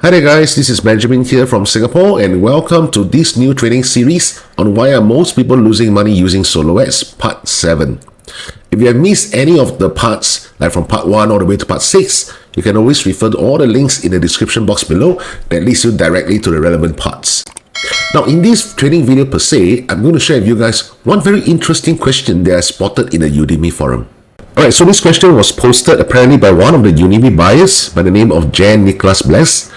Hi there guys, this is Benjamin here from Singapore and welcome to this new training series on why are most people losing money using solo ads, part 7. If you have missed any of the parts, like from part 1 all the way to part 6, you can always refer to all the links in the description box below that leads you directly to the relevant parts. Now in this training video per se, I'm going to share with you guys one very interesting question that I spotted in the Udimi forum. Alright, so this question was posted apparently by one of the Udimi buyers by the name of Jan Nicholas Bless.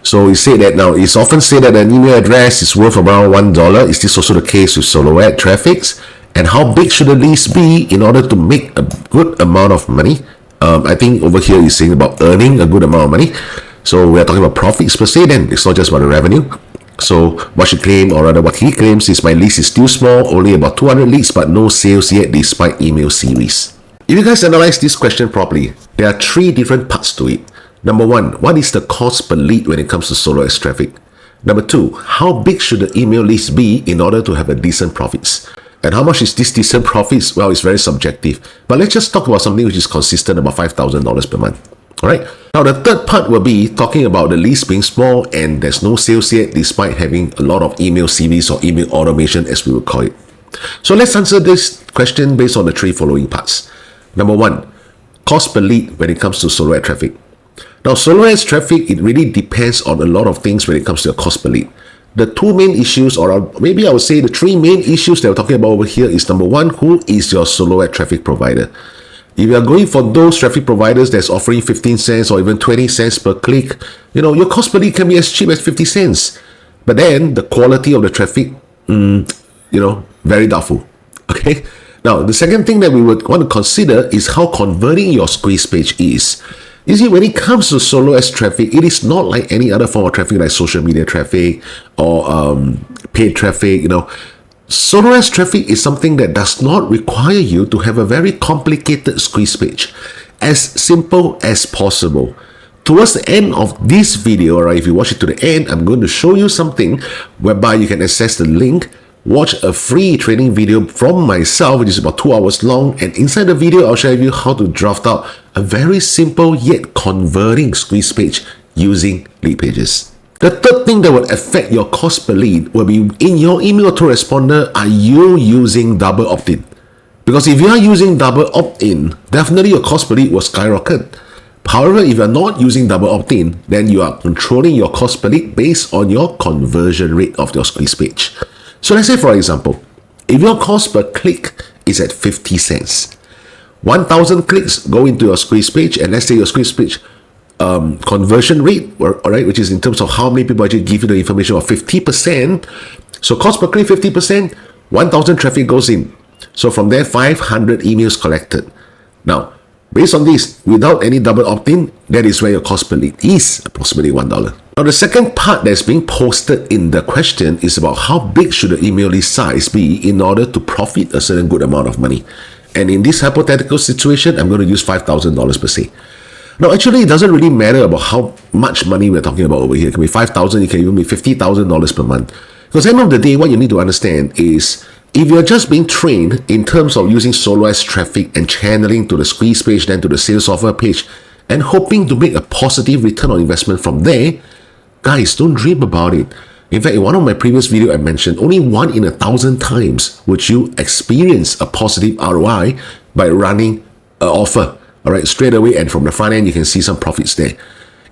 So he said that now it's often said that an email address is worth around $1. Is this also the case with solo ad traffics? And how big should the list be in order to make a good amount of money? I think over here he's saying about earning a good amount of money. So we're talking about profits per se, then it's not just about the revenue. So what she claimed, or rather what he claims, is my list is still small, only about 200 leads, but no sales yet despite email series. If you guys analyze this question properly, there are 3 different parts to it. Number 1, what is the cost per lead when it comes to solo ads traffic? Number 2, how big should the email list be in order to have a decent profits? And how much is this decent profits? Well, it's very subjective. But let's just talk about something which is consistent, about $5,000 per month. Alright, now the third part will be talking about the list being small and there's no sales yet despite having a lot of email series or email automation as we would call it. So let's answer this question based on the 3 following parts. Number 1, cost per lead when it comes to solo ad traffic. Now, solo ads traffic, it really depends on a lot of things when it comes to your cost per lead. The 2 main issues, or maybe I would say the 3 main issues that we're talking about over here is number 1, who is your solo ad traffic provider? If you are going for those traffic providers that's offering 15 cents or even 20 cents per click, your cost per lead can be as cheap as 50 cents. But then the quality of the traffic, very doubtful. Okay. Now, the second thing that we would want to consider is how converting your squeeze page is. You see, when it comes to solo ads traffic, it is not like any other form of traffic like social media traffic or paid traffic. Solo ads traffic is something that does not require you to have a very complicated squeeze page. As simple as possible. Towards the end of this video, right, if you watch it to the end, I'm going to show you something whereby you can access the link, watch a free training video from myself, which is about 2 hours long, and inside the video I'll share with you how to draft out a very simple yet converting squeeze page using Leadpages. The third thing that will affect your cost per lead will be in your email autoresponder, are you using double opt-in? Because if you are using double opt-in, definitely your cost per lead will skyrocket. However, if you are not using double opt-in, then you are controlling your cost per lead based on your conversion rate of your squeeze page. So let's say, for example, if your cost per click is at 50 cents, 1,000 clicks go into your squeeze page, and let's say your squeeze page conversion rate, alright, which is in terms of how many people actually give you the information of 50%. So cost per click 50%, 1,000 traffic goes in. So from there, 500 emails collected. Now, based on this, without any double opt-in, that is where your cost per lead is approximately $1. Now, the second part that's being posted in the question is about how big should the email list size be in order to profit a certain good amount of money. And in this hypothetical situation, I'm going to use $5,000 per se. Now, actually, it doesn't really matter about how much money we're talking about over here. It can be $5,000, it can even be $50,000 per month. Because at the end of the day, what you need to understand is if you're just being trained in terms of using solo ads traffic and channeling to the squeeze page, then to the sales offer page, and hoping to make a positive return on investment from there, guys, don't dream about it. In fact, in one of my previous videos, I mentioned only 1 in 1,000 times would you experience a positive ROI by running an offer. All right, straight away, and from the front end, you can see some profits there.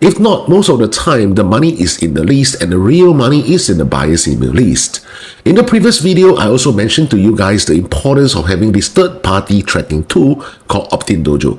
If not, most of the time, the money is in the list and the real money is in the buyer's email list. In the previous video, I also mentioned to you guys the importance of having this third-party tracking tool called Optin Dojo.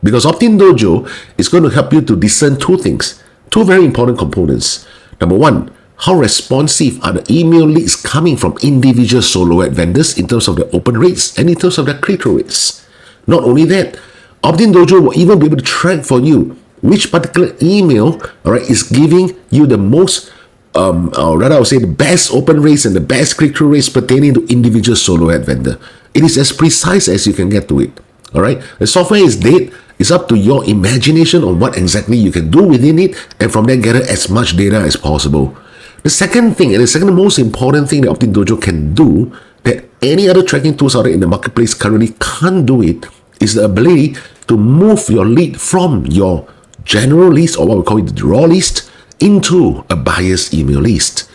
Because Optin Dojo is going to help you to discern 2 things, 2 very important components. Number 1, how responsive are the email leads coming from individual solo ad vendors in terms of their open rates and in terms of their click-through rates. Not only that, Optin Dojo will even be able to track for you which particular email, is giving you the most, or rather I would say the best open rates and the best click-through rates pertaining to individual solo ad vendor. It is as precise as you can get to it. Alright, the software is dead. It's up to your imagination on what exactly you can do within it, and from there gather as much data as possible. The second thing, and the second most important thing that Optin Dojo can do that any other tracking tools out there in the marketplace currently can't do it, is the ability to move your lead from your general list, or what we call it the raw list, into a buyer's email list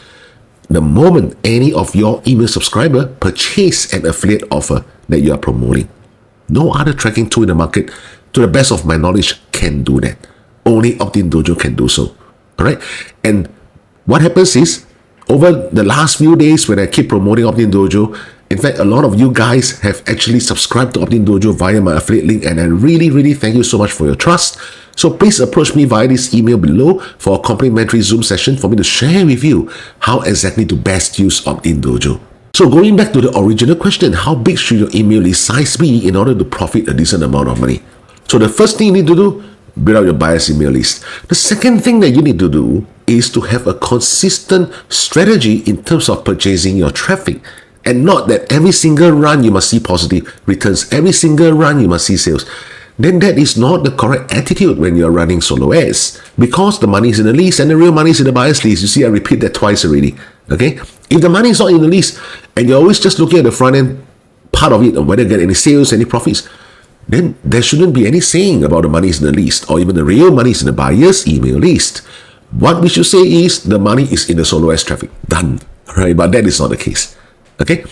the moment any of your email subscriber purchase an affiliate offer that you are promoting. No other tracking tool in the market, to the best of my knowledge, can do that. Only Optin Dojo can do so. All right. And what happens is, over the last few days when I keep promoting Optin Dojo, in fact, a lot of you guys have actually subscribed to Optin Dojo via my affiliate link, and I really thank you so much for your trust. So please approach me via this email below for a complimentary Zoom session for me to share with you how exactly to best use Optin Dojo. So going back to the original question, how big should your email list size be in order to profit a decent amount of money? So the first thing you need to do, build out your buyer's email list. The second thing that you need to do is to have a consistent strategy in terms of purchasing your traffic, and not that every single run you must see positive returns, every single run you must see sales. Then that is not the correct attitude when you're running solo ads, because the money is in the list and the real money is in the buyer's list. You see, I repeat that twice already. Okay, if the money is not in the list and you're always just looking at the front end part of it, or whether you get any sales, any profits, then there shouldn't be any saying about the money is in the list or even the real money is in the buyer's email list. What we should say is the money is in the solo ads traffic. Done. Right? But that is not the case. Okay.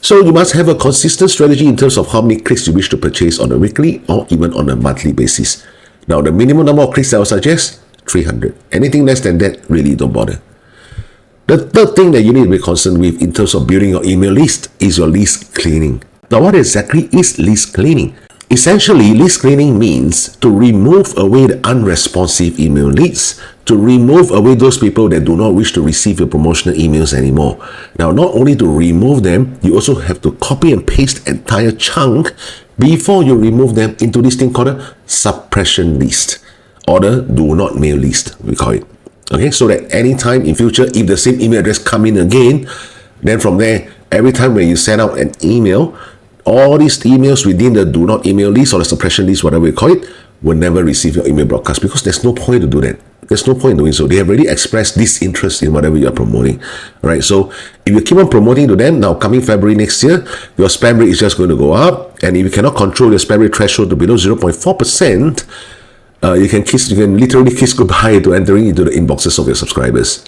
So you must have a consistent strategy in terms of how many clicks you wish to purchase on a weekly or even on a monthly basis. Now, the minimum number of clicks I would suggest, 300. Anything less than that, really don't bother. The third thing that you need to be concerned with in terms of building your email list is your list cleaning. Now, what exactly is list cleaning? Essentially, list cleaning means to remove away the unresponsive email leads, to remove away those people that do not wish to receive your promotional emails anymore. Now, not only to remove them, you also have to copy and paste entire chunk before you remove them into this thing called a suppression list, or the do not mail list, we call it. Okay, so that anytime in future, if the same email address come in again, then from there, every time when you send out an email, all these emails within the do not email list or the suppression list, whatever we call it, will never receive your email broadcast, because there's no point to do that. There's no point in doing so. They have already expressed disinterest in whatever you are promoting. All right. So if you keep on promoting to them, now coming February next year, your spam rate is just going to go up. And if you cannot control your spam rate threshold to below 0.4%, you can literally kiss goodbye to entering into the inboxes of your subscribers.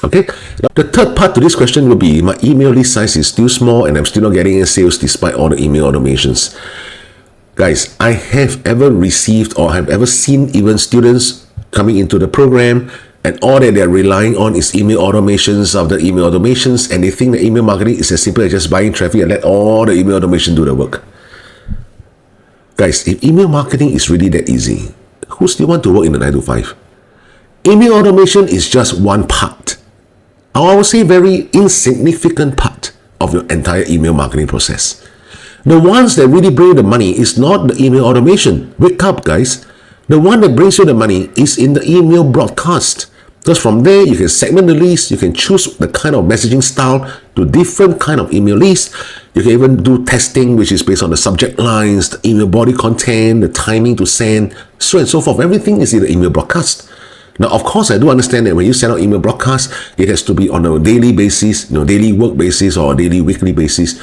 Okay. Now, the third part to this question will be, my email list size is still small and I'm still not getting any sales despite all the email automations. Guys, I have ever received or have ever seen even students coming into the program, and all that they're relying on is email automations after email automations, and they think that email marketing is as simple as just buying traffic and let all the email automation do the work. Guys, if email marketing is really that easy, who still want to work in a 9 to 5? Email automation is just one part, I would say very insignificant part of your entire email marketing process. The ones that really bring the money is not the email automation. Wake up, guys. The one that brings you the money is in the email broadcast. Because from there, you can segment the list, you can choose the kind of messaging style to different kind of email lists. You can even do testing, which is based on the subject lines, the email body content, the timing to send, so on and so forth. Everything is in the email broadcast. Now, of course, I do understand that when you send out email broadcast, it has to be on a daily basis, daily work basis or a daily weekly basis.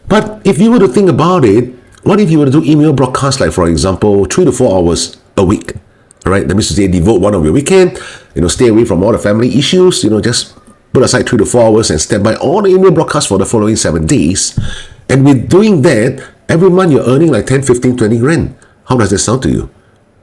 But if you were to think about it, what if you were to do email broadcast, like for example, 3 to 4 hours a week? All right, that means to say devote one of your weekend, stay away from all the family issues, just put aside 3 to 4 hours and stand by all the email broadcasts for the following 7 days. And with doing that, every month you're earning like 10, 15, 20 grand. How does that sound to you?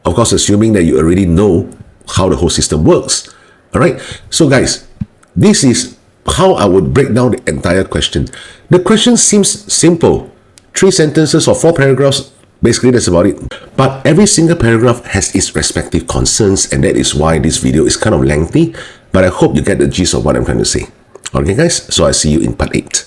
Of course, assuming that you already know how the whole system works. All right, so guys, this is how I would break down the entire question. The question seems simple. 3 sentences or 4 paragraphs, basically that's about it. But every single paragraph has its respective concerns, and that is why this video is kind of lengthy, but I hope you get the gist of what I'm trying to say. Okay guys, so I see you in part 8.